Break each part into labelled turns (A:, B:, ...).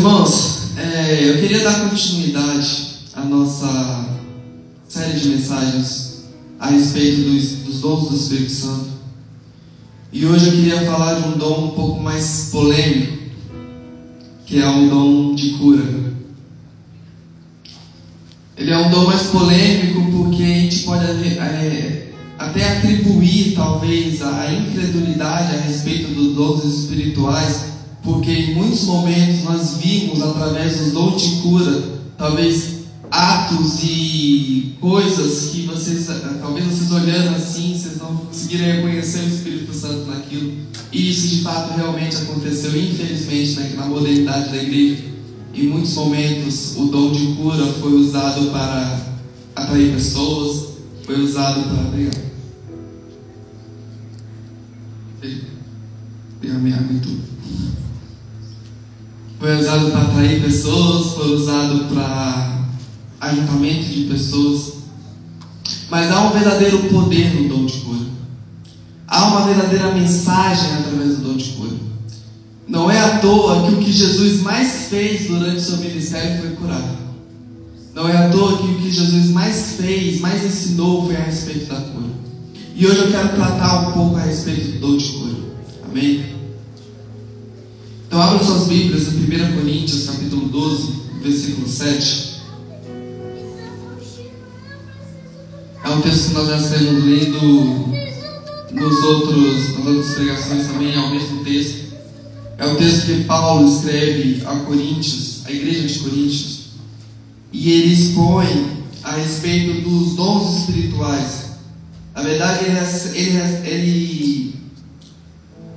A: irmãos, eu queria dar continuidade à nossa série de mensagens a respeito dos dons do Espírito Santo. E hoje eu queria falar de um dom um pouco mais polêmico, que é o dom de cura. Ele é um dom mais polêmico porque a gente pode até atribuir talvez a incredulidade a respeito dos dons espirituais, porque em muitos momentos nós vimos através dos dons de cura talvez atos e coisas que talvez vocês olhando assim, vocês não conseguiram reconhecer o Espírito Santo naquilo. E isso de fato realmente aconteceu, infelizmente, na modernidade da igreja. Em muitos momentos o dom de cura foi usado para atrair pessoas, foi usado para foi usado para atrair pessoas, foi usado para ajuntamento de pessoas. Mas há um verdadeiro poder no dom de cura. Há uma verdadeira mensagem através do dom de cura. Não é à toa que o que Jesus mais fez durante o seu ministério foi curar. Não é à toa que o que Jesus mais fez, mais ensinou foi a respeito da cura. E hoje eu quero tratar um pouco a respeito do dom de cura. Amém? Então abra suas Bíblias em 1 Coríntios capítulo 12, versículo 7. É um texto que nós já estamos lendo nas outras pregações também, é o mesmo texto. É o texto que Paulo escreve a Coríntios, a igreja de Coríntios, e ele expõe a respeito dos dons espirituais. Na verdade, ele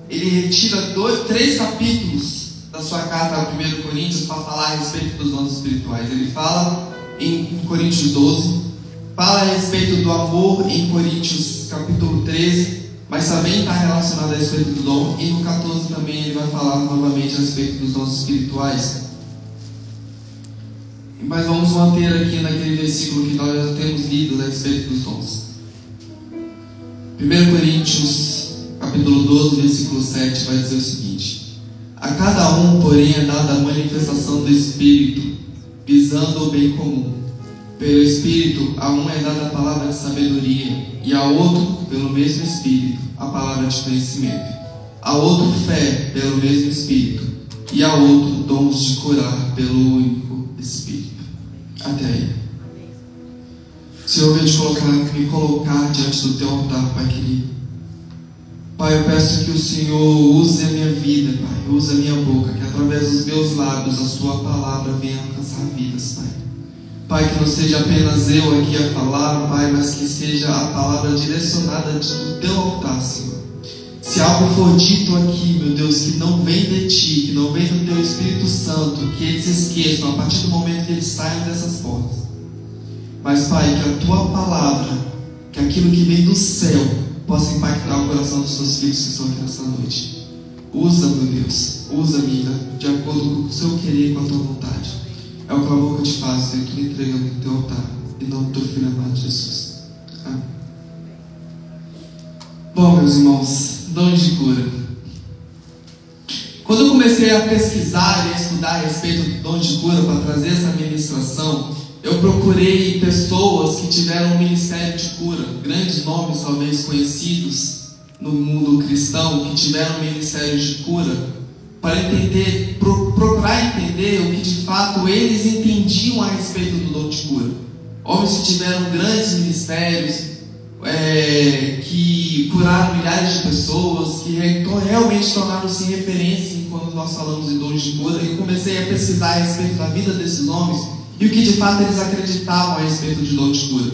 A: retira 3 capítulos da sua carta a 1 Coríntios para falar a respeito dos dons espirituais. Ele fala em Coríntios 12, fala a respeito do amor em Coríntios capítulo 13, mas também está relacionado a respeito do dom, e no 14 também ele vai falar novamente a respeito dos dons espirituais. Mas vamos manter aqui naquele versículo que nós já temos lido a respeito dos dons. 1 Coríntios capítulo 12, versículo 7 vai dizer o seguinte: a cada um, porém, é dada a manifestação do Espírito, visando o bem comum. Pelo Espírito, a um é dada a palavra de sabedoria, e a outro, pelo mesmo Espírito, a palavra de conhecimento. A outro, fé, pelo mesmo Espírito, e a outro, dons de curar, pelo único Espírito. Até aí. Senhor, venho me colocar diante do Teu altar, Pai querido. Pai, eu peço que o Senhor use a minha vida, Pai, use a minha boca, que através dos meus lábios a Sua palavra venha alcançar vidas, Pai. Pai, que não seja apenas eu aqui a falar, Pai, mas que seja a palavra direcionada do Teu altar, Senhor. Se algo for dito aqui, meu Deus, que não vem de Ti, que não vem do Teu Espírito Santo, que eles esqueçam a partir do momento que eles saem dessas portas. Mas, Pai, que a Tua palavra, que aquilo que vem do céu, possa impactar o coração dos Teus filhos que estão aqui nessa noite. Usa, meu Deus, usa-me de acordo com o Seu querer e com a Tua vontade. É o clamor que eu te faço, e tu me entregando no Teu altar, em nome do Teu Filho amado Jesus. Amém. Bom, meus irmãos, dons de cura. Quando eu comecei a pesquisar e a estudar a respeito do dom de cura para trazer essa ministração, eu procurei pessoas que tiveram um ministério de cura, grandes nomes talvez conhecidos no mundo cristão, que tiveram um ministério de cura, para entender, procurar entender o que de fato eles entendiam a respeito do dom de cura. Homens que tiveram grandes ministérios, que curaram milhares de pessoas, que realmente tornaram-se referência quando nós falamos de dons de cura. E eu comecei a pesquisar a respeito da vida desses homens e o que de fato eles acreditavam a respeito de dom de cura.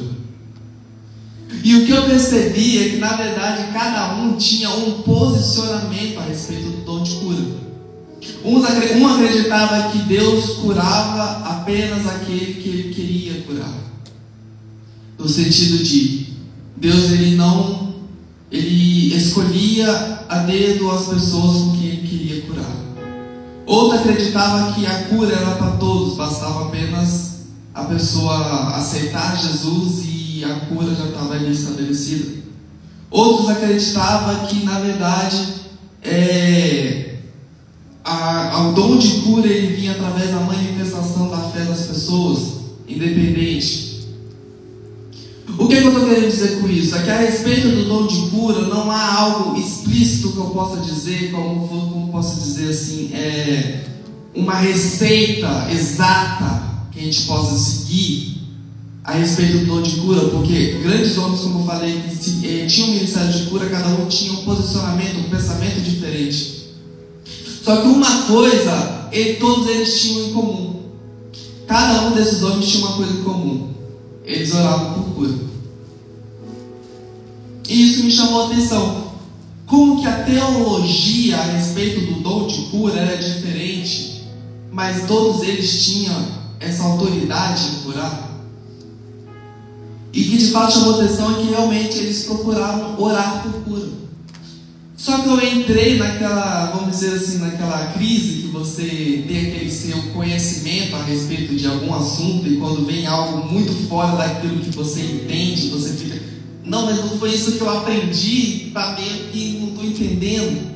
A: E o que eu percebi é que na verdade cada um tinha um posicionamento a respeito do dom de cura. Um acreditava que Deus curava apenas aquele que Ele queria curar, no sentido de Deus ele escolhia a dedo as pessoas com quem Ele queria curar. Outro acreditava que a cura era para todos, bastava apenas a pessoa aceitar Jesus e a cura já estava ali estabelecida. Outros acreditavam que na verdade o dom de cura ele vinha através da manifestação da fé das pessoas, independente. O que eu estou querendo dizer com isso? É que a respeito do dom de cura não há algo explícito que eu possa dizer, como posso dizer assim, uma receita exata que a gente possa seguir a respeito do dom de cura, porque grandes homens, como eu falei, que tinham um ministério de cura, cada um tinha um posicionamento, um pensamento diferente. Só que uma coisa, todos eles tinham em comum. Cada um desses homens tinha uma coisa em comum: eles oravam por cura. E isso me chamou a atenção. Como que a teologia a respeito do dom de cura era diferente, mas todos eles tinham essa autoridade de curar. E que de fato chamou a atenção é que realmente eles procuravam orar por cura. Só que eu entrei naquela, vamos dizer assim, naquela crise que você tem aquele seu conhecimento a respeito de algum assunto, e quando vem algo muito fora daquilo que você entende, você fica, não, mas não foi isso que eu aprendi, tá meio que não estou entendendo.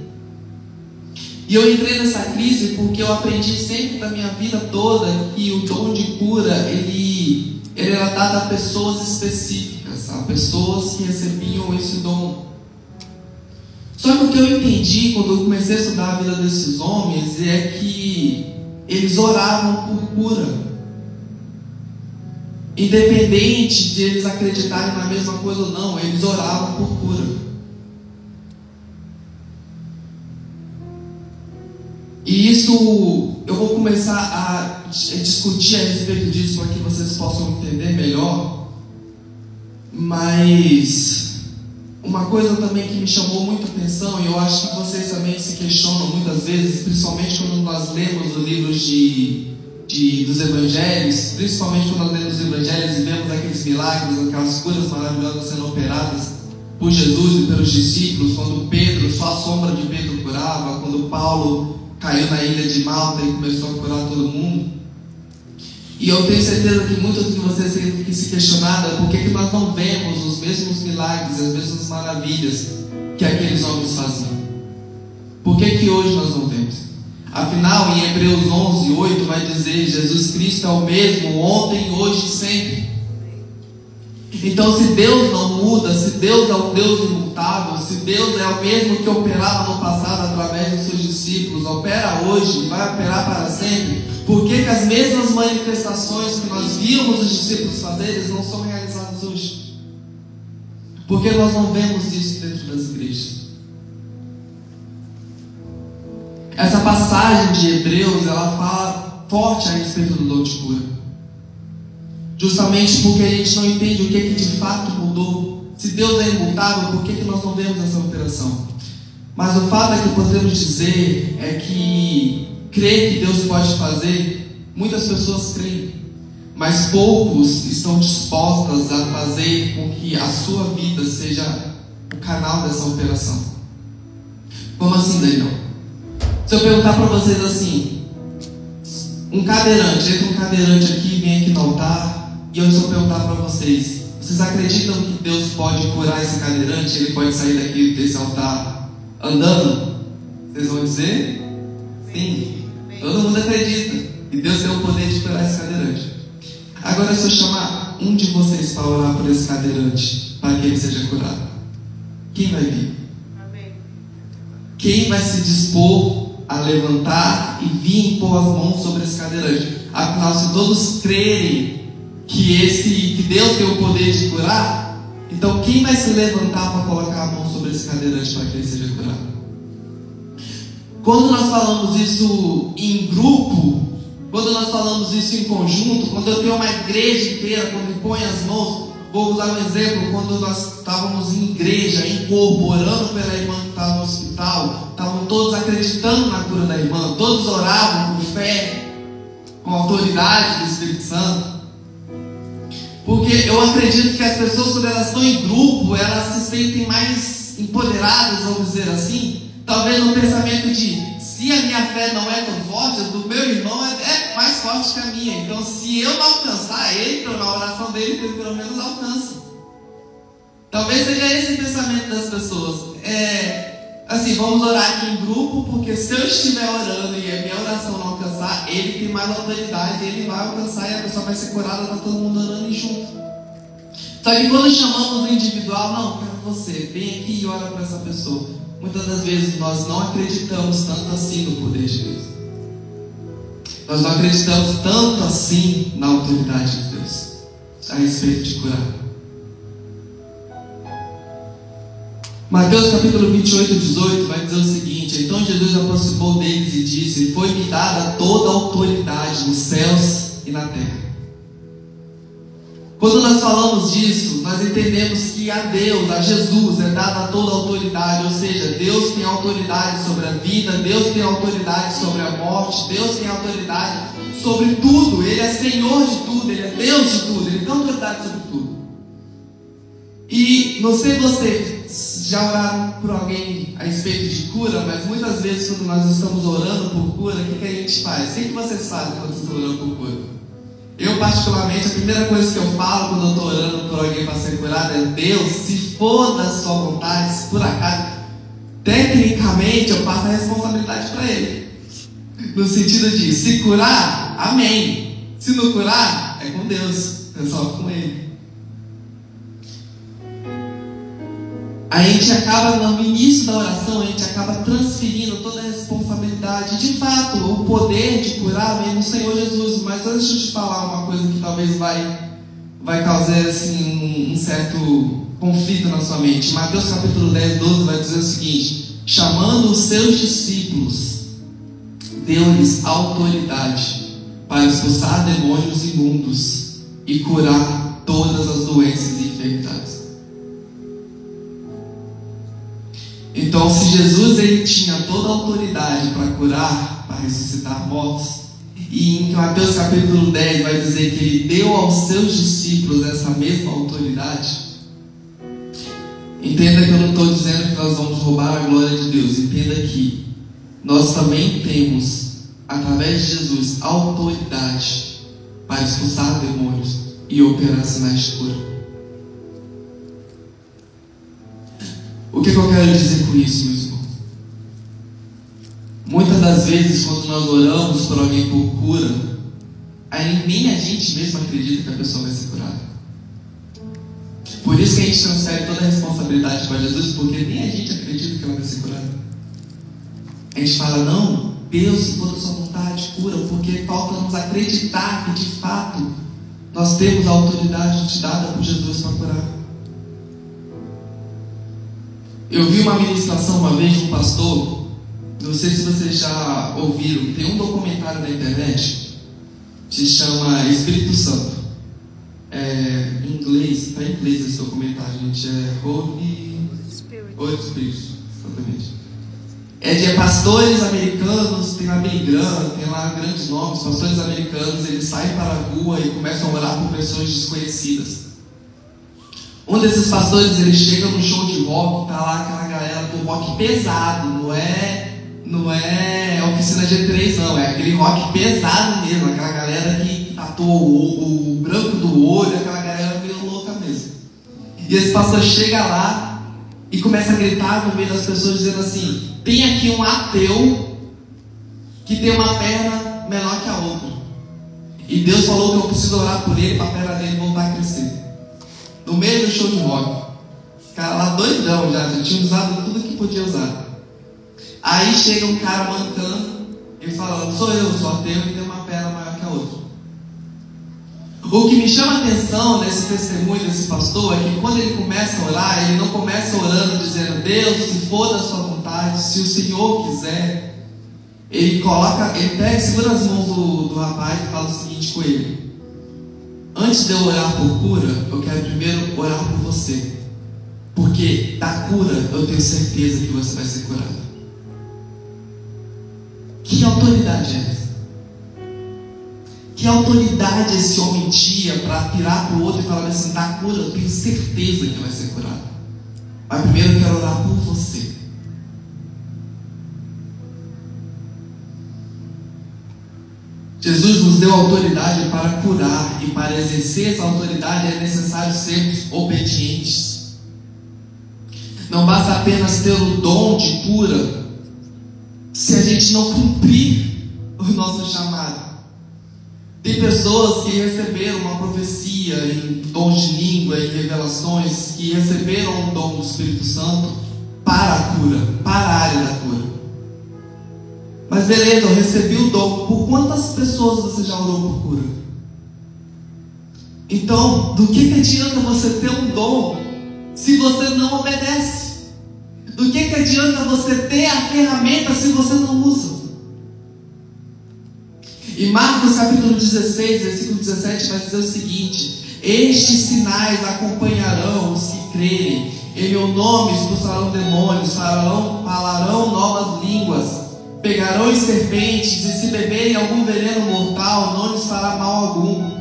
A: E eu entrei nessa crise porque eu aprendi sempre da minha vida toda que o dom de cura, ele era dado a pessoas específicas, a pessoas que recebiam esse dom. Só que o que eu entendi quando eu comecei a estudar a vida desses homens é que eles oravam por cura, independente de eles acreditarem na mesma coisa ou não, eles oravam por cura. E isso eu vou começar a discutir a respeito disso para que vocês possam entender melhor. Mas uma coisa também que me chamou muita atenção, e eu acho que vocês também se questionam muitas vezes, principalmente quando nós lemos os livros dos evangelhos, principalmente quando nós lemos os evangelhos e vemos aqueles milagres, aquelas curas maravilhosas sendo operadas por Jesus e pelos discípulos, quando Pedro, só a sombra de Pedro curava, quando Paulo caiu na ilha de Malta e começou a curar todo mundo. E eu tenho certeza que muitos de vocês têm que se questionar por que nós não vemos os mesmos milagres, as mesmas maravilhas que aqueles homens faziam. Por que hoje nós não vemos? Afinal, em Hebreus 11:8 vai dizer: Jesus Cristo é o mesmo ontem, hoje e sempre. Então, se Deus não muda, se Deus é um Deus imutável, se Deus é o mesmo que operava no passado através dos seus discípulos, opera hoje e vai operar para sempre, por que as mesmas manifestações que nós víamos os discípulos fazerem não são realizadas hoje? Por que nós não vemos isso dentro das igrejas? Essa passagem de Hebreus, ela fala forte a respeito do dom de cura. Justamente porque a gente não entende o que de fato mudou. Se Deus é imutável, por que nós não vemos essa operação? Mas o fato é que podemos dizer é que crer que Deus pode fazer, muitas pessoas creem, mas poucos estão dispostas a fazer com que a sua vida seja o canal dessa operação. Como assim, Daniel? Se eu perguntar para vocês assim, entra um cadeirante aqui, vem aqui no altar, e eu só perguntar para vocês: vocês acreditam que Deus pode curar esse cadeirante? Ele pode sair daqui desse altar andando? Vocês vão dizer? Sim. Todo mundo acredita que Deus tem o poder de curar esse cadeirante. Agora, se eu chamar um de vocês para orar por esse cadeirante, para que ele seja curado, quem vai vir? Quem vai se dispor a levantar e vir impor as mãos sobre esse cadeirante? Afinal, se todos crerem que Deus tem o poder de curar, então quem vai se levantar para colocar a mão sobre esse cadeirante para que ele seja curado? Quando nós falamos isso em grupo, quando nós falamos isso em conjunto, quando eu tenho uma igreja inteira, quando põe as mãos, vou usar um exemplo, quando nós estávamos em igreja, em corpo, orando pela irmã que estava no hospital, estavam todos acreditando na cura da irmã, todos oravam com fé, com autoridade do Espírito Santo. Porque eu acredito que as pessoas, quando elas estão em grupo, elas se sentem mais empoderadas, vamos dizer assim, talvez no pensamento de: se a minha fé não é tão forte, a do meu irmão é mais forte que a minha, então se eu não alcançar ele, então na oração dele ele pelo menos alcança. Talvez seja esse o pensamento das pessoas. Assim, assim, vamos orar aqui em grupo, porque se eu estiver orando e a minha oração não alcançar, ele tem mais autoridade, ele vai alcançar e a pessoa vai ser curada, está todo mundo orando junto. Só que quando chamamos no individual, não, quero você, vem aqui e ora para essa pessoa. Muitas das vezes nós não acreditamos tanto assim no poder de Deus. Nós não acreditamos tanto assim na autoridade de Deus a respeito de curar. Mateus capítulo 28, 18 vai dizer o seguinte: então Jesus aproximou deles e disse: foi-me dada toda a autoridade nos céus e na terra. Quando nós falamos disso, nós entendemos que a Deus, a Jesus, é dada toda a autoridade, ou seja, Deus tem autoridade sobre a vida, Deus tem autoridade sobre a morte, Deus tem autoridade sobre tudo, Ele é Senhor de tudo, Ele é Deus de tudo, Ele tem autoridade sobre tudo. E não sei vocês já oraram por alguém a respeito de cura, mas muitas vezes quando nós estamos orando por cura, o que a gente faz? O que vocês fazem quando vocês estão orando por cura? Eu particularmente, a primeira coisa que eu falo quando eu estou orando por alguém para ser curado é: Deus, se for da sua vontade, se por acaso, tecnicamente eu passo a responsabilidade para Ele, no sentido de, se curar, amém, se não curar, é com Deus, é só com Ele. A gente acaba, no início da oração, a gente acaba transferindo toda a responsabilidade. De fato, o poder de curar vem no Senhor Jesus. Mas deixa eu te falar uma coisa que talvez vai causar assim, um certo conflito na sua mente. Mateus capítulo 10, 12 vai dizer o seguinte: chamando os seus discípulos, deu-lhes autoridade para expulsar demônios imundos e curar todas as doenças infectadas. Então, se Jesus ele tinha toda a autoridade para curar, para ressuscitar mortos, e em Mateus capítulo 10 vai dizer que Ele deu aos seus discípulos essa mesma autoridade, entenda que eu não estou dizendo que nós vamos roubar a glória de Deus. Entenda que nós também temos, através de Jesus, autoridade para expulsar demônios e operar sinais de cura. O que eu quero dizer com isso, meus irmãos? Muitas das vezes, quando nós oramos por alguém por cura, aí nem a gente mesmo acredita que a pessoa vai ser curada. Por isso que a gente transfere toda a responsabilidade para Jesus, porque nem a gente acredita que ela vai ser curada. A gente fala: não, Deus, se for da sua vontade, cura, porque falta nos acreditar que de fato nós temos a autoridade dada por Jesus para curar. Eu vi uma ministração uma vez de um pastor, não sei se vocês já ouviram, tem um documentário na internet que se chama Espírito Santo. Em inglês, está em inglês esse documentário, gente, Holy Spirit, exatamente. É de pastores americanos, tem lá Billy Graham, tem lá grandes nomes, pastores americanos, eles saem para a rua e começam a orar por pessoas desconhecidas. Um desses pastores, ele chega no show de rock, tá lá aquela galera do rock pesado, não é oficina G3 não, é aquele rock pesado mesmo, aquela galera que tatuou o branco do olho, aquela galera meio louca mesmo. E esse pastor chega lá e começa a gritar no meio das pessoas dizendo assim: tem aqui um ateu que tem uma perna menor que a outra, e Deus falou que eu preciso orar por ele para a perna dele voltar a crescer. No meio do show de rock, os caras lá doidão já tinham usado tudo que podia usar. Aí chega um cara mancando, ele fala: sou eu, sou ateu e tenho uma perna maior que a outra. O que me chama a atenção nesse testemunho desse pastor é que quando ele começa a orar, ele não começa orando dizendo: Deus, se for da sua vontade, se o Senhor quiser. Ele pega, segura as mãos do rapaz e fala o seguinte com ele: antes de eu orar por cura, eu quero primeiro orar por você, porque da cura eu tenho certeza que você vai ser curado. Que autoridade é essa? Que autoridade esse homem tinha para tirar para o outro e falar assim: da cura eu tenho certeza que vai ser curado, mas primeiro eu quero orar por você. Jesus nos deu autoridade para curar, e para exercer essa autoridade é necessário sermos obedientes. Não basta apenas ter o dom de cura se a gente não cumprir o nosso chamado. Tem pessoas que receberam uma profecia em dons de língua e revelações, que receberam o dom do Espírito Santo para a cura, para a área da cura. Mas beleza, eu recebi o dom. Por quantas pessoas você já orou por cura? Então, do que adianta você ter um dom se você não obedece? Do que adianta você ter a ferramenta se você não usa? E Marcos capítulo 16, versículo 17 vai dizer o seguinte: estes sinais acompanharão os que crerem. Em meu nome expulsarão demônios, falarão novas línguas, pegarão em serpentes, e se beberem algum veneno mortal, não lhes fará mal algum.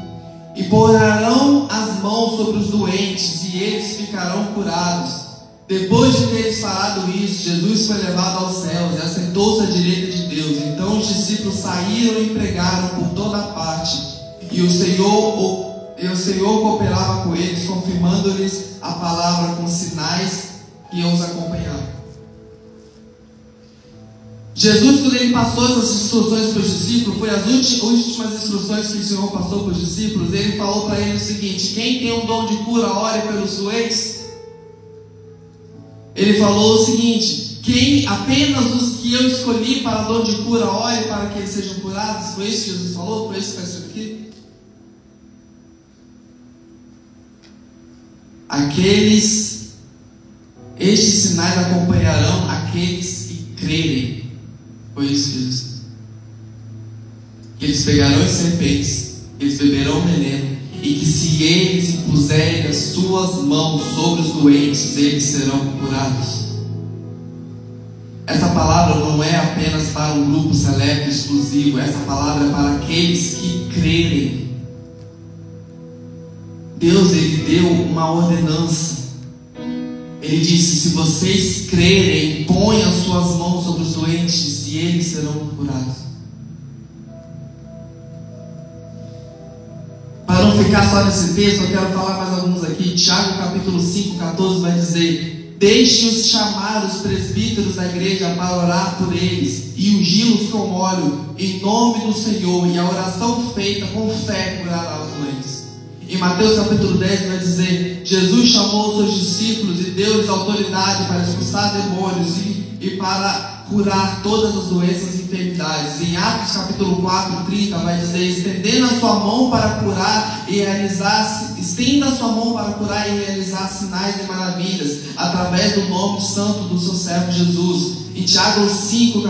A: E porão as mãos sobre os doentes, e eles ficarão curados. Depois de teres falado isso, Jesus foi levado aos céus e assentou-se à direita de Deus. Então os discípulos saíram e pregaram por toda parte, e o Senhor cooperava com eles, confirmando-lhes a palavra com sinais que os acompanhavam. Jesus, quando ele passou essas instruções para os discípulos, foi as últimas instruções que o Senhor passou para os discípulos. Ele falou para eles o seguinte: quem tem um dom de cura, ore pelos doentes. Ele falou o seguinte: apenas os que eu escolhi para dom de cura, ore para que eles sejam curados. Foi isso que Jesus falou? Foi isso que está escrito aqui? Estes sinais acompanharão aqueles que crerem. Foi isso que Jesus disse. Que eles pegarão as serpentes, eles beberão veneno, e que se eles impuserem as suas mãos sobre os doentes, eles serão curados. Essa palavra não é apenas para um grupo seleto exclusivo. Essa palavra é para aqueles que crerem. Deus, ele deu uma ordenança. Ele disse: se vocês crerem, põem as suas mãos sobre os doentes e eles serão curados. Para não ficar só nesse texto, eu quero falar mais alguns aqui. Tiago capítulo 5, 14 vai dizer: deixe-os chamar os presbíteros da igreja para orar por eles e ungi-los com óleo em nome do Senhor, e a oração feita com fé curará os doentes. Em Mateus capítulo 10 vai dizer: Jesus chamou os seus discípulos e deu-lhes autoridade para expulsar demônios e para curar todas as doenças e enfermidades. Em Atos capítulo 4, 30 vai dizer: estenda a sua mão para curar e realizar sinais e maravilhas através do nome santo do seu servo Jesus. Em Tiago 5,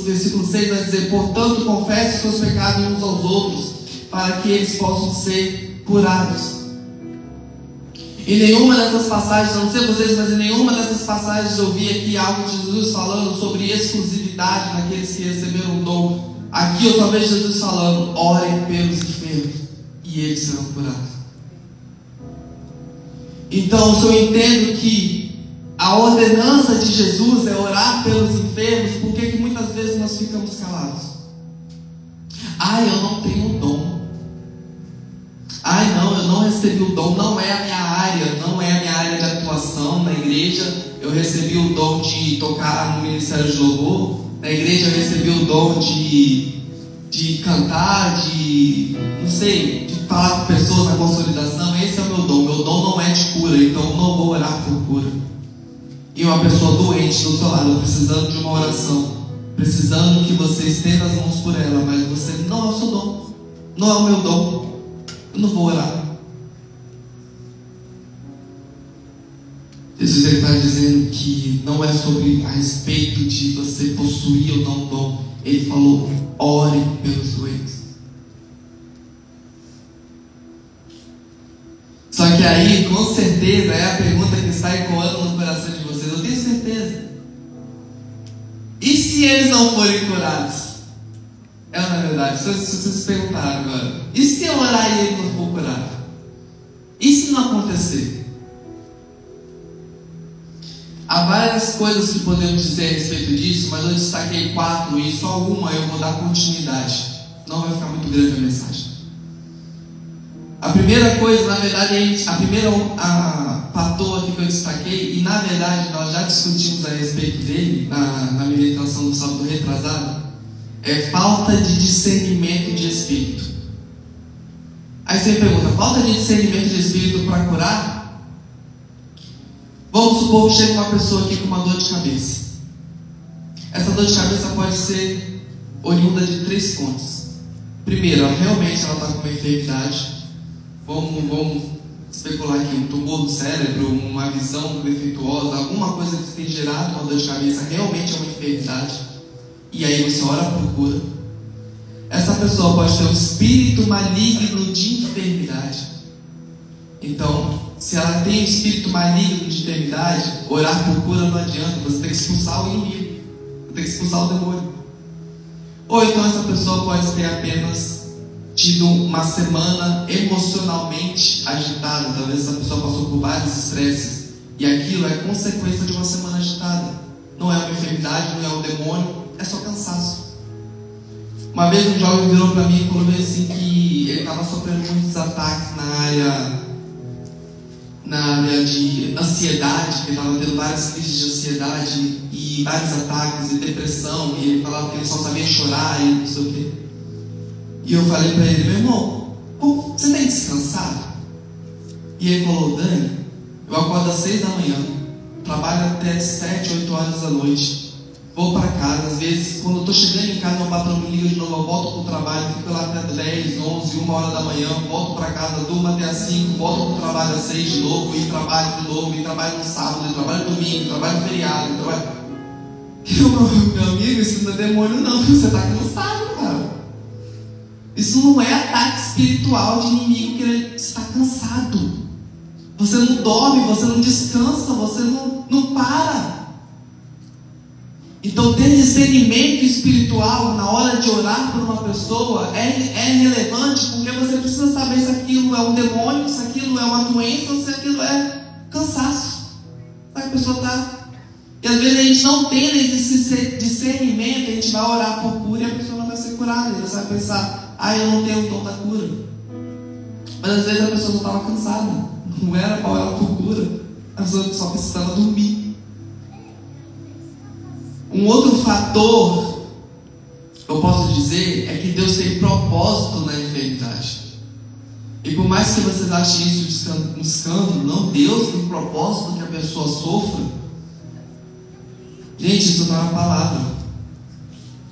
A: versículo 6 vai dizer: portanto confesse os seus pecados uns aos outros, para que eles possam ser curados. Em nenhuma dessas passagens, não sei vocês, mas em nenhuma dessas passagens eu vi aqui algo de Jesus falando sobre exclusividade naqueles que receberam o dom. Aqui eu só vejo Jesus falando: orem pelos enfermos e eles serão curados. Então, se eu entendo que a ordenança de Jesus é orar pelos enfermos, por que muitas vezes nós ficamos calados? Eu não tenho o dom. Não, eu não recebi o dom, não é a minha área de atuação na igreja. Eu recebi o dom de tocar no ministério de louvor. Na igreja eu recebi o dom de cantar, de falar com pessoas na consolidação. Esse é o meu dom. Meu dom não é de cura, então eu não vou orar por cura. E uma pessoa doente do seu lado, precisando de uma oração, precisando que você estenda as mãos por ela, mas você: não é o seu dom, não é o meu dom, eu não vou orar. Jesus está dizendo que não é sobre a respeito de você possuir ou não o dom. Ele falou: ore pelos doentes. Só que aí, com certeza, é a pergunta que está ecoando no coração de vocês. Eu tenho certeza. E se eles não forem curados? É na verdade, se vocês se perguntaram agora: e se eu orar e ele não for curado? E se não acontecer? Há várias coisas que podemos dizer a respeito disso, mas eu destaquei 4 e só uma eu vou dar continuidade. Não vai ficar muito grande a mensagem. A A primeira coisa, na verdade, a fator aqui que eu destaquei, e na verdade nós já discutimos a respeito dele na meditação do sábado retrasado, é falta de discernimento de espírito. Aí você pergunta, falta de discernimento de espírito para curar? Vamos supor que chega uma pessoa aqui com uma dor de cabeça. Essa dor de cabeça pode ser oriunda de 3 fontes. Primeiro, realmente ela está com uma enfermidade. Vamos especular aqui, um tumor do cérebro, uma visão defeituosa, alguma coisa que tem gerado uma dor de cabeça, realmente é uma enfermidade. E aí você ora por cura. Essa pessoa pode ter um espírito maligno de enfermidade. Então, se ela tem um espírito maligno de enfermidade, orar por cura não adianta, você tem que expulsar o inimigo, você tem que expulsar o demônio. Ou então essa pessoa pode ter apenas tido uma semana emocionalmente agitada. Talvez essa pessoa passou por vários estresses e aquilo é consequência de uma semana agitada. Não é uma enfermidade, não é um demônio, é só cansaço. Uma vez um jovem virou para mim e falou assim que ele estava sofrendo muitos ataques na área de ansiedade, que ele estava tendo várias crises de ansiedade e vários ataques de depressão, e ele falava que ele só sabia chorar e não sei o quê. E eu falei para ele, meu irmão, você tem descansado? E ele falou, Dani, eu acordo às 6 da manhã, trabalho até 7, 8 horas da noite, vou para casa, às vezes quando eu estou chegando em casa, meu patrão me liga de novo, eu volto para o trabalho, fico lá até 10, 11, 1 hora da manhã, volto para casa, durmo até às 5, volto para o trabalho às 6 de novo, e trabalho de novo, e trabalho no sábado, e trabalho no domingo, e trabalho no feriado, e trabalho... Meu amigo, isso não é demônio não, você está cansado, cara. Isso não é ataque espiritual de inimigo, que ele está cansado. Você não dorme, você não descansa, você não para. Então ter discernimento espiritual na hora de orar por uma pessoa é relevante, porque você precisa saber se aquilo é um demônio, se aquilo é uma doença, ou se aquilo é cansaço. A pessoa está... E às vezes a gente não tem esse discernimento, a gente vai orar por cura e a pessoa não vai ser curada. Você vai pensar, eu não tenho o dom da cura. Mas às vezes a pessoa não estava cansada, não era para orar por cura, a pessoa só precisava dormir. Um outro fator, eu posso dizer, é que Deus tem propósito na enfermidade. E por mais que vocês achem isso um escândalo, não, Deus tem propósito que a pessoa sofra. Gente, isso não é uma palavra.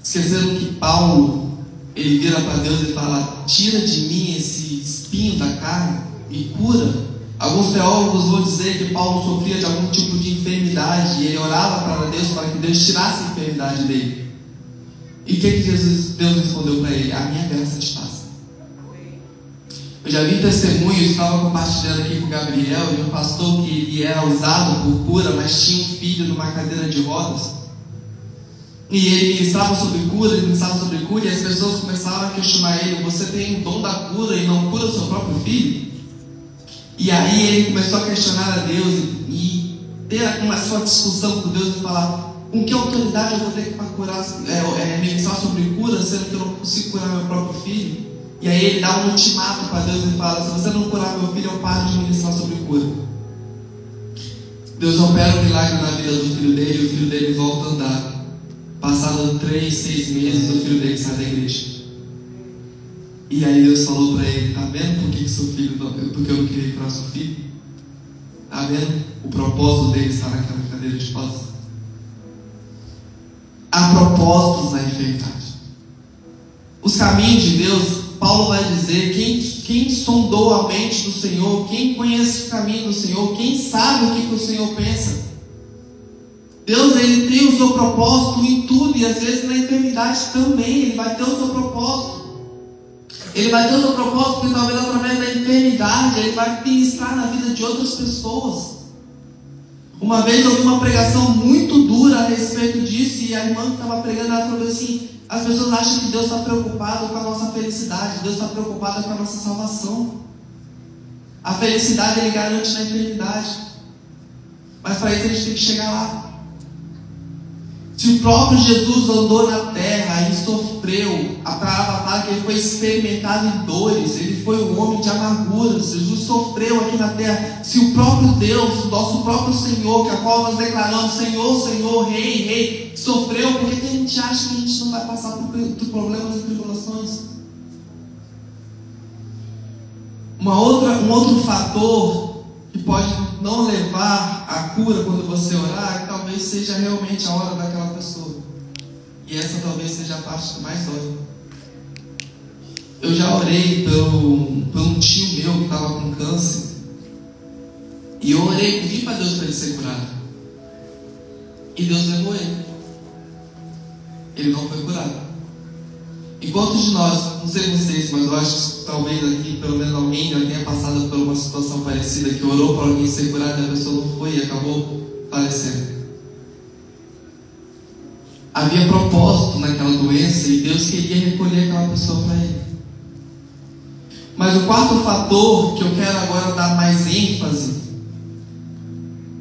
A: Esqueceram que Paulo, ele vira para Deus e fala, tira de mim esse espinho da carne e cura. Alguns teólogos vão dizer que Paulo sofria de algum tipo de enfermidade e ele orava para Deus para que Deus tirasse a enfermidade dele. E o que Deus respondeu para ele? A minha graça te basta. Eu já vi testemunhos, estava compartilhando aqui com o Gabriel, de um pastor que ele era usado por cura, mas tinha um filho numa cadeira de rodas. E ele ministrava sobre cura, e as pessoas começaram a questionar ele, você tem o dom da cura e não cura o seu próprio filho? E aí ele começou a questionar a Deus e ter uma sua discussão com Deus e falar, com que autoridade eu vou ter que curar, ministrar sobre cura, sendo que eu não consigo curar meu próprio filho? E aí ele dá um ultimato para Deus e fala, se você não curar meu filho, eu paro de ministrar sobre cura. Deus opera um milagre na vida do filho dele, e o filho dele volta a andar. Passado 3, 6 meses, o filho dele sai da igreja. E aí Deus falou para ele, tá vendo por que seu filho porque eu não queria curar seu filho? Tá vendo? O propósito dele está naquela cadeira de rodas. Há propósitos na enfermidade. Os caminhos de Deus, Paulo vai dizer, quem sondou a mente do Senhor, quem conhece o caminho do Senhor, quem sabe o que o Senhor pensa. Deus, ele tem o seu propósito em tudo, e às vezes na enfermidade também, ele vai ter o seu propósito. Ele vai ter o seu propósito, porque talvez através da enfermidade, ele vai ministrar na vida de outras pessoas. Uma vez eu ouvi uma pregação muito dura a respeito disso, e a irmã que estava pregando, ela falou assim, as pessoas acham que Deus está preocupado com a nossa felicidade, Deus está preocupado com a nossa salvação. A felicidade ele garante na eternidade, mas para isso a gente tem que chegar lá. Se o próprio Jesus andou na terra e sofreu sofreu, a palavra fala que ele foi experimentado em dores, ele foi um homem de amarguras. Jesus sofreu aqui na terra. Se o próprio Deus, o nosso próprio Senhor, que a qual nós declaramos Senhor, Senhor, Rei, Rei, sofreu, por que a gente acha que a gente não vai passar por problemas e tribulações? Um outro fator que pode não levar à cura quando você orar, que talvez seja realmente a hora daquela pessoa. E essa talvez seja a parte que mais dói. Eu já orei por um tio meu que estava com câncer. E eu orei, pedi para Deus para ele ser curado. E Deus levou ele. Ele não foi curado. E quantos de nós, não sei vocês, mas eu acho que talvez aqui, pelo menos alguém já tenha passado por uma situação parecida, que orou para alguém ser curado e a pessoa não foi e acabou falecendo. Havia propósito naquela doença e Deus queria recolher aquela pessoa para ele. Mas o quarto fator que eu quero agora dar mais ênfase,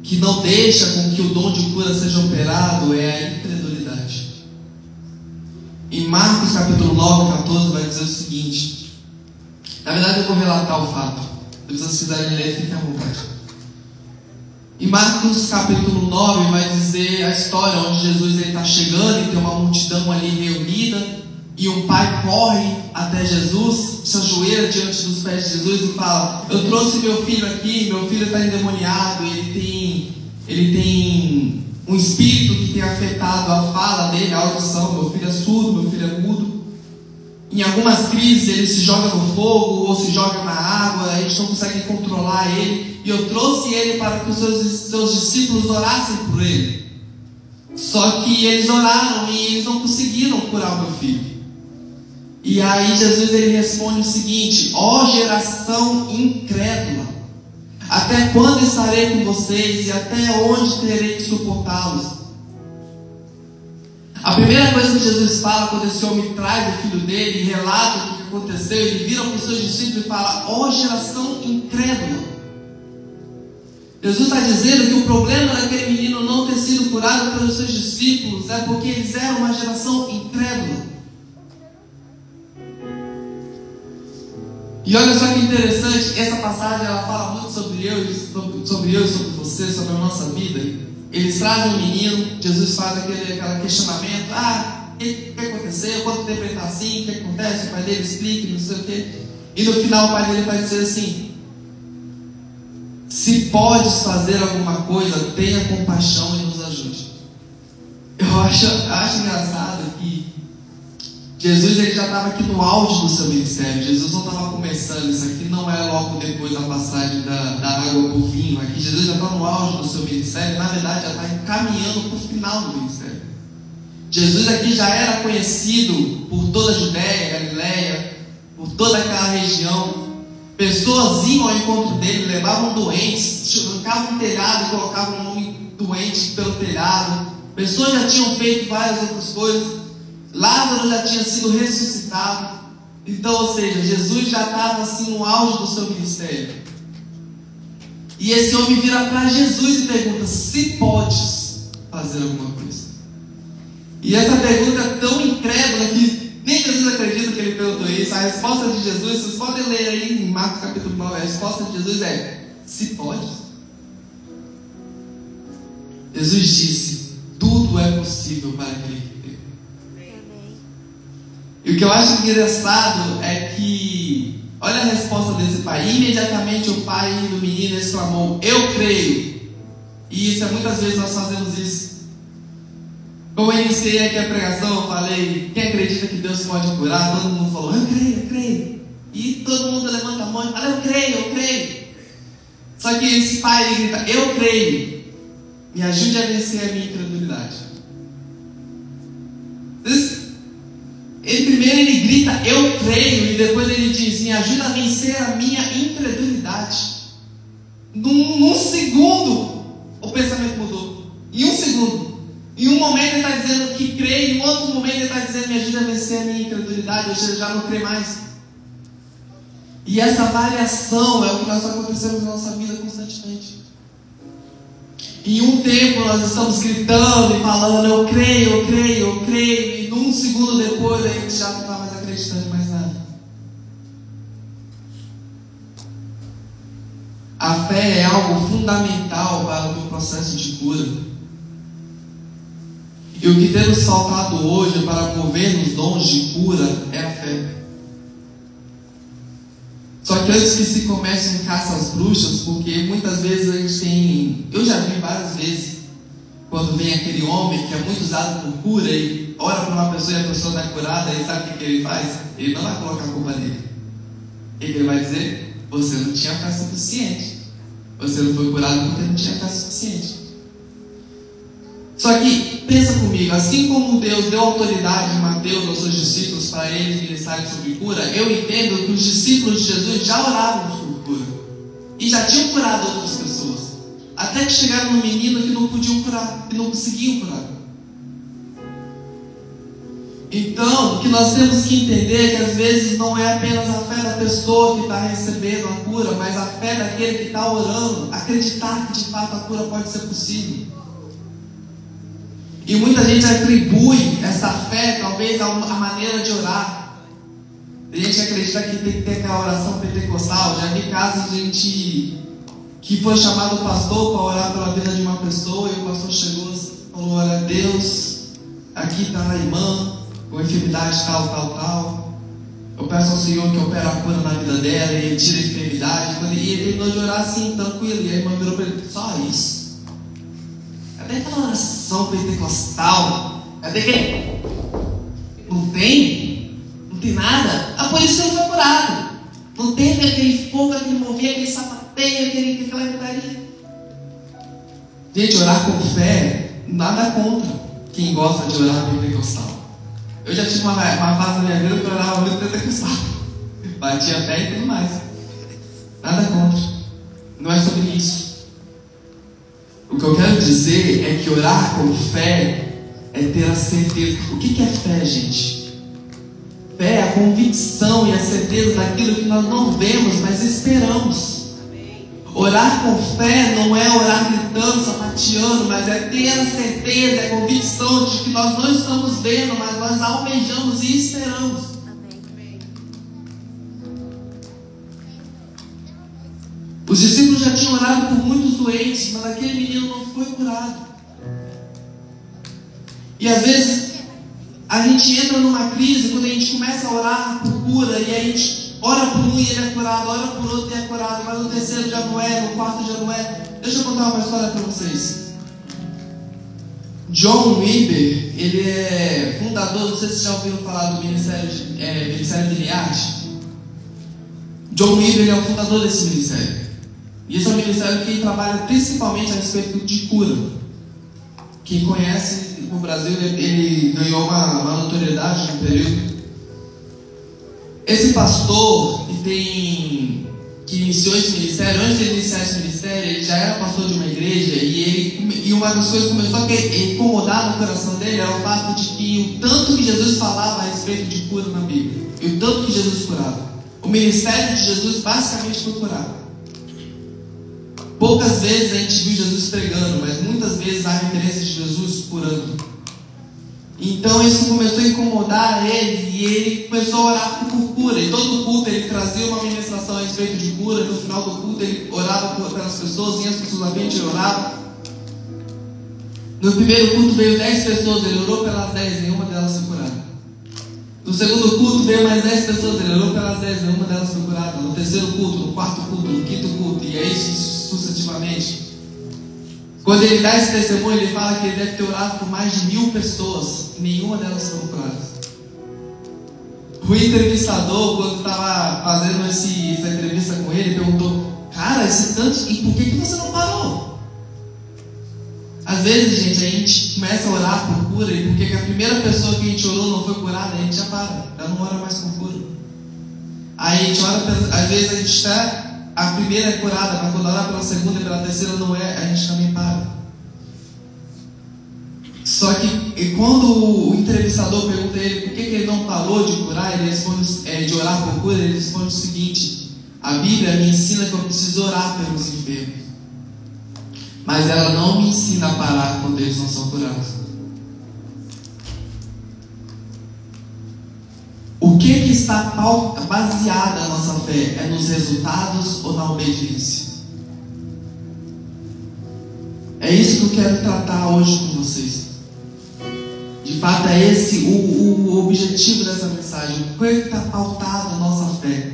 A: que não deixa com que o dom de cura seja operado, é a incredulidade. Em Marcos capítulo 9, 14 vai dizer o seguinte. Na verdade eu vou relatar o fato. Se vocês quiserem ler, fiquem à vontade. Em Marcos capítulo 9 vai dizer a história onde Jesus está chegando e tem uma multidão ali reunida, e um pai corre até Jesus, se ajoelha diante dos pés de Jesus e fala: eu trouxe meu filho aqui, meu filho está endemoniado, ele tem um espírito que tem afetado a fala dele, a audição. Meu filho é surdo, meu filho é mudo. Em algumas crises ele se joga no fogo ou se joga na água, a gente não consegue controlar ele. E eu trouxe ele para que os seus discípulos orassem por ele. Só que eles oraram e eles não conseguiram curar o meu filho. E aí Jesus ele responde o seguinte: ó geração incrédula, até quando estarei com vocês e até onde terei que suportá-los? A primeira coisa que Jesus fala quando esse homem traz o filho dele e relata o que aconteceu, ele vira para os seus discípulos e fala: ó geração incrédula. Jesus está dizendo que o problema daquele menino não ter sido curado pelos seus discípulos é porque eles eram uma geração incrédula. E olha só que interessante, essa passagem ela fala muito sobre eu e sobre você, sobre a nossa vida. Eles trazem um menino, Jesus faz aquele questionamento: o que aconteceu? Quanto tempo ele está assim? O que acontece? O pai dele explica, não sei o quê. E no final o pai dele vai dizer assim: se podes fazer alguma coisa, tenha compaixão e nos ajude. Eu acho engraçado que Jesus ele já estava aqui no auge do seu ministério. Jesus não estava começando, isso aqui não é logo depois da passagem da água para o vinho. Aqui Jesus já está no auge do seu ministério, na verdade já está encaminhando para o final do ministério. Jesus aqui já era conhecido por toda a Judéia, Galileia, por toda aquela região. Pessoas iam ao encontro dele, levavam doentes, arrancavam um telhado e colocavam um homem doente pelo telhado. Pessoas já tinham feito várias outras coisas. Lázaro já tinha sido ressuscitado. Então, ou seja, Jesus já estava assim no auge do seu ministério. E esse homem vira para Jesus e pergunta: se podes fazer alguma coisa? E essa pergunta é tão incrédula que nem Jesus acredita que ele perguntou isso. A resposta de Jesus, vocês podem ler aí em Marcos capítulo 9, a resposta de Jesus é: se pode. Jesus disse: tudo é possível para aquele que crê. E o que eu acho engraçado é que, olha a resposta desse pai. Imediatamente o pai do menino exclamou: eu creio. E isso, muitas vezes nós fazemos isso. Como eu iniciei aqui a pregação, eu falei: quem acredita que Deus pode curar? Todo mundo falou: eu creio, eu creio. E todo mundo levanta a mão e fala: eu creio, eu creio. Só que esse pai ele grita: eu creio, me ajude a vencer a minha incredulidade. Primeiro ele grita: eu creio, e depois ele diz: me ajuda a vencer a minha incredulidade. Num segundo o pensamento mudou. Em um segundo. Em um momento ele está dizendo que crê, em outro momento ele está dizendo: me ajuda a vencer a minha incredulidade, ou seja, já não crê mais. E essa variação é o que nós acontecemos na nossa vida constantemente. Em um tempo nós estamos gritando e falando: eu creio, eu creio, eu creio. E num um segundo depois a gente já não está mais acreditando em mais nada. A fé é algo fundamental para o meu processo de cura. E o que temos faltado hoje para mover nos dons de cura é a fé. Só que antes que se comece um caça às bruxas, porque muitas vezes a gente tem... Eu já vi várias vezes, quando vem aquele homem que é muito usado por cura, e ora para uma pessoa e a pessoa está curada, e sabe o que ele faz? Ele não vai colocar a culpa nele. O que ele vai dizer? Você não tinha fé suficiente. Você não foi curado porque não tinha fé suficiente. Só que, pensa comigo, assim como Deus deu autoridade em Mateus aos seus discípulos para eles ministrarem sobre cura, eu entendo que os discípulos de Jesus já oravam por cura. E já tinham curado outras pessoas. Até que chegaram no menino que não podiam curar, que não conseguiam curar. Então, o que nós temos que entender é que às vezes não é apenas a fé da pessoa que está recebendo a cura, mas a fé daquele que está orando, acreditar que de fato a cura pode ser possível. E muita gente atribui essa fé, talvez, a maneira de orar. Tem gente que acredita que tem que ter aquela oração pentecostal. Já vi casos de gente que foi chamado o pastor para orar pela vida de uma pessoa, e o pastor chegou e falou: olha, Deus, aqui está a irmã com enfermidade tal. Eu peço ao Senhor que opere a cura na vida dela, e ele tira a enfermidade. E ele terminou de orar assim, tranquilo. E a irmã virou para ele: só isso? Cadê aquela oração pentecostal? Cadê quem? Não tem? Não tem nada? Ah, por isso ele foi curado. Não teve aquele fogo, aquele mover, aquele sapateio, aquela gritaria. Gente, orar com fé, nada contra quem gosta de orar pentecostal. Eu já tive uma fase na minha vida que eu orava muito pentecostal. Batia pé e tudo mais. Nada contra. Não é sobre isso. O que eu quero dizer é que orar com fé é ter a certeza. O que é fé, gente? Fé é a convicção e a certeza daquilo que nós não vemos, mas esperamos. Orar com fé não é orar gritando, sapateando, mas é ter a certeza, a convicção de que nós não estamos vendo, mas nós almejamos e esperamos. Os discípulos já tinham orado por muitos doentes, mas aquele menino não foi curado. E às vezes a gente entra numa crise quando a gente começa a orar por cura, e a gente ora por um e ele é curado, ora por outro e é curado, mas no terceiro já não é, no quarto já não é. Deixa eu contar uma história para vocês. John Wimber, ele é fundador, não sei se vocês já ouviram falar do Ministério de Liarte. John Wimber, ele é o fundador desse ministério. E esse é um ministério que trabalha principalmente a respeito de cura. Quem conhece no Brasil, ele ganhou uma notoriedade no período. Esse pastor que iniciou esse ministério, antes de iniciar esse ministério, ele já era pastor de uma igreja, e uma das coisas que começou a incomodar no coração dele era o fato de que o tanto que Jesus falava a respeito de cura na Bíblia, e o tanto que Jesus curava. O ministério de Jesus basicamente foi curado. Poucas vezes a gente viu Jesus pregando, mas muitas vezes há referência de Jesus curando. Então isso começou a incomodar ele, e ele começou a orar por cura. E todo culto ele trazia uma ministração a respeito de cura. No final do culto ele orava pelas pessoas, e as pessoas na frente ele orava. No primeiro culto veio 10 pessoas, ele orou pelas 10, nenhuma delas foi curada. No segundo culto veio mais 10 pessoas, ele orou pelas 10, nenhuma delas foi curada. No terceiro culto, no quarto culto, no quinto culto, e aí sucessivamente. Quando ele dá esse testemunho, ele fala que ele deve ter orado por mais de 1000 pessoas, e nenhuma delas foram curadas. O entrevistador, quando estava fazendo essa entrevista com ele, perguntou: cara, esse tanto, e por que você não parou? Às vezes, gente, a gente começa a orar por cura, e porque a primeira pessoa que a gente orou não foi curada, a gente já para, já não ora mais por cura. Aí a gente ora, às vezes a gente está, a primeira é curada, mas quando orar pela segunda e pela terceira não é, a gente também para. Só que quando o entrevistador pergunta a ele por que ele não parou de curar, ele responde, de orar por cura, ele responde o seguinte: a Bíblia me ensina que eu preciso orar pelos enfermos, mas ela não me ensina a parar quando eles não são curados. está baseada a nossa fé? É nos resultados ou na obediência? É isso que eu quero tratar hoje com vocês. De fato, é esse o objetivo dessa mensagem. O que está pautado a nossa fé?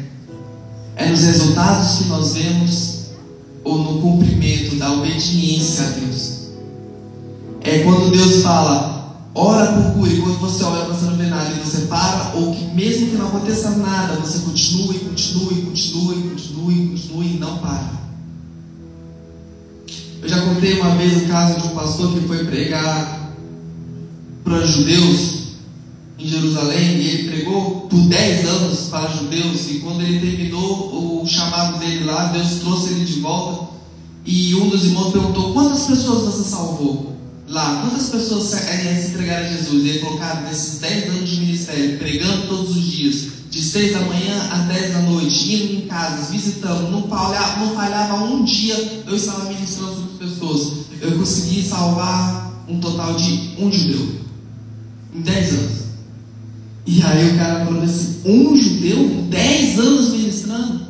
A: É nos resultados que nós vemos ou no cumprimento da obediência a Deus? É quando Deus fala, ora, procure, quando você olha, você não vê nada e você para, ou que mesmo que não aconteça nada, você continue e não para. Eu já contei uma vez o caso de um pastor que foi pregar para os judeus em Jerusalém, e ele pregou por 10 anos para os judeus, e quando ele terminou o chamado dele lá, Deus trouxe ele de volta, e um dos irmãos perguntou, quantas pessoas você salvou lá? Quantas pessoas se entregaram a Jesus? E ele falou, cara, nesses 10 anos de ministério, pregando todos os dias, de 6 da manhã às 10 da noite, indo em casas, visitando, não falhava um dia, eu estava ministrando sobre pessoas. Eu consegui salvar um total de um judeu em 10 anos. E aí o cara falou assim, um judeu, 10 anos ministrando?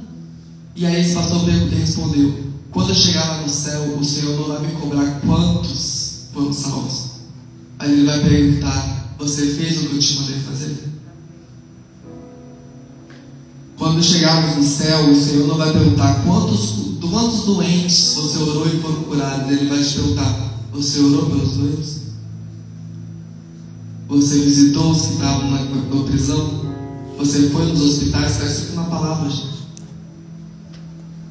A: E aí esse pastor respondeu, quando eu chegar lá no céu, o Senhor não vai me cobrar quantos foram salvos. Aí ele vai perguntar, você fez o que eu te mandei fazer? Quando chegarmos no céu, o Senhor não vai perguntar quantos doentes você orou e foram curados. Ele vai te perguntar, você orou pelos doentes? Você visitou os que estavam na prisão? Você foi nos hospitais? Está escrito na palavra, gente.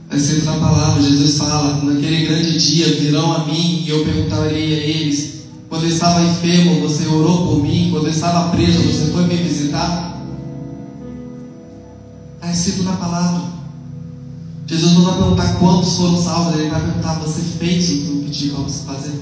A: Está escrito na palavra. Jesus fala, naquele grande dia virão a mim e eu perguntarei a eles, quando eu estava enfermo, você orou por mim? Quando eu estava preso, você foi me visitar? Está escrito na palavra. Jesus não vai perguntar quantos foram salvos, ele vai perguntar, você fez o que eu pedi para você fazer?